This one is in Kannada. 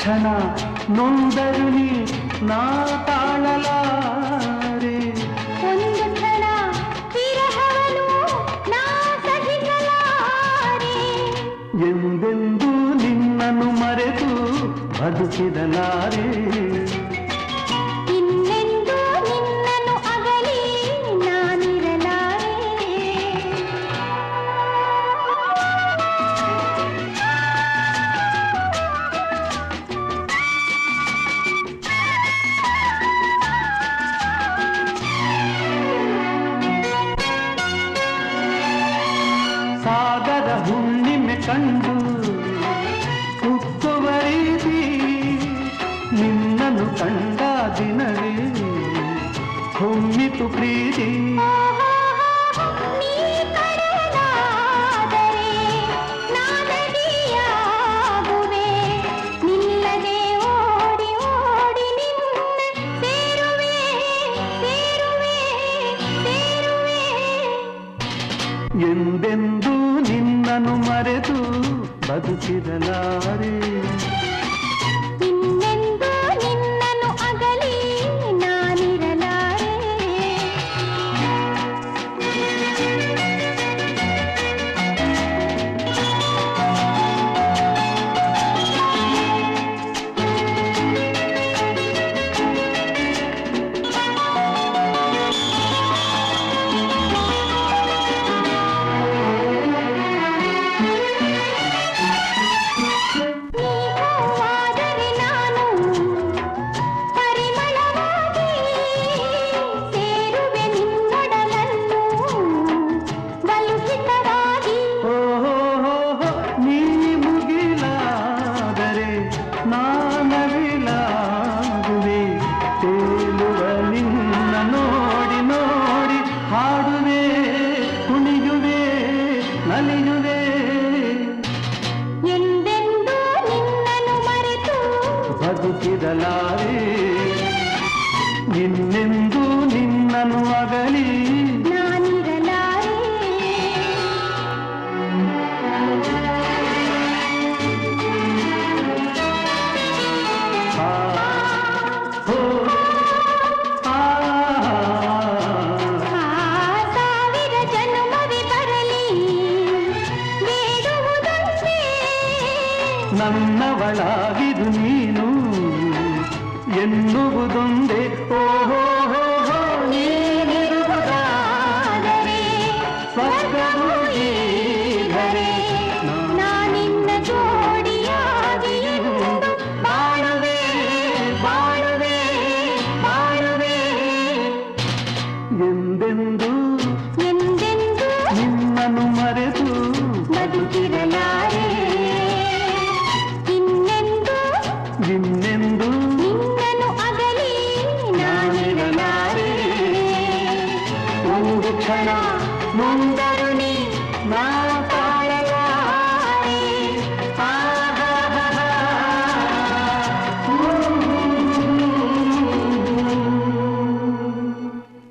ಕ್ಷಣ ನೊಂದರು ನೀ ನಾ ತಾಳಲಾರೆ. ಒಂದು ಕ್ಷಣ ವಿರಹವನು ನಾ ಸಹಿಸಲಾರೆ. ಎಂದೆಂದೂ ನಿನ್ನನ್ನು ಮರೆತು ಬದುಕಿದಲಾರೆ. ಇನ್ನೆಂದೂ ನಿನ್ನನ್ನು ಅಗಲಿ ನಾನಿರಲಾರೆ. ಸಾಗರ ಹುಣ್ಣಿಮೆ ಕಂಡು ಉಕ್ಕುವ ರೀತಿ ನಿನ್ನನ್ನು ಕಂಡ ದಿನವೇ ಹೊಮ್ಮಿತು ಪ್ರೀತಿ. ನೀ ಕಡಲಾದರೆ ನಾನದಿಯಾಗುವೆ. ನಿಲ್ಲದೆ ಓಡಿ ಓಡಿ ನಿನ್ನ ಸೇರುವೆ ಸೇರುವೆ ಸೇರುವೆ. ಎಂದೆಂದೂ ನಿನ್ನನ್ನು ಮರೆತು ಬದುಕಿದಲಾರೆ. ಇನ್ನೆಂದೂ ನಿನ್ನನ್ನು ಅಗಲಿ ನಾನಿರಲಾರೆ. ನೀವಾದರೆ ನಾನು ಪರಿಮಳವಾಗಿ ಸೇರುವೆ ನಿನ್ನೊಡಲನ್ನು ಬಲುಹಿತವಾಗಿ. ಓಹೋ ನೀ ಮುಗಿಲಾದರೆ ನಾನವಿಲಾಗುವೆ. ತೇಲುವ ನಿನ್ನ ನೋಡಿ ನೋಡಿ ಹಾಡುವೆ ಕುಣಿಯುವೆ ನಲಿಯುವೆ. ಎಂದೆಂದೂ ನಿನ್ನನ್ನು ಮರೆತು ಬದುಕಿದಲಾರೆ. ಇನ್ನೆಂದೂ ನಿನ್ನನ್ನು ಅಗಲಿ ನಾನಿರಲಾರೆ. ಆ, ಹೋ, ಆ. ಆ ಸಾವಿರ ಜನ್ಮವೇ ಬರಲಿ ಬೇಡುವುದೊಂದೇ. ನನ್ನವಳಾಗಿದು ನೀನು ಎನ್ನುವುದೊಂದೇ. ಓಹೋ ನೀನಿರುವುದಾದರೆ ಸ್ವರ್ಗವು ಈಗಲೇ. ನಾನಿನ್ನ ಜೋಡಿಯಾಗಿ ಎಂದು ಬಾಳುವೆ ಬಾಳುವೆ ಬಾಳುವೆ. ಎಂದೆಂದೂ ಎಂದೆಂದೂ ನಿನ್ನನ್ನು ಮರೆತು ಬದುಕಿರಲಾರೆ. ಇನ್ನೆಂದೂ ಇನ್ನೆಂದೂ ನಿನ್ನನ್ನು ಅಗಲಿ ನಾನಿರಲಾರೆ. ಒಂದು ಕ್ಷಣ ನೊಂದರು ನೀ ನಾ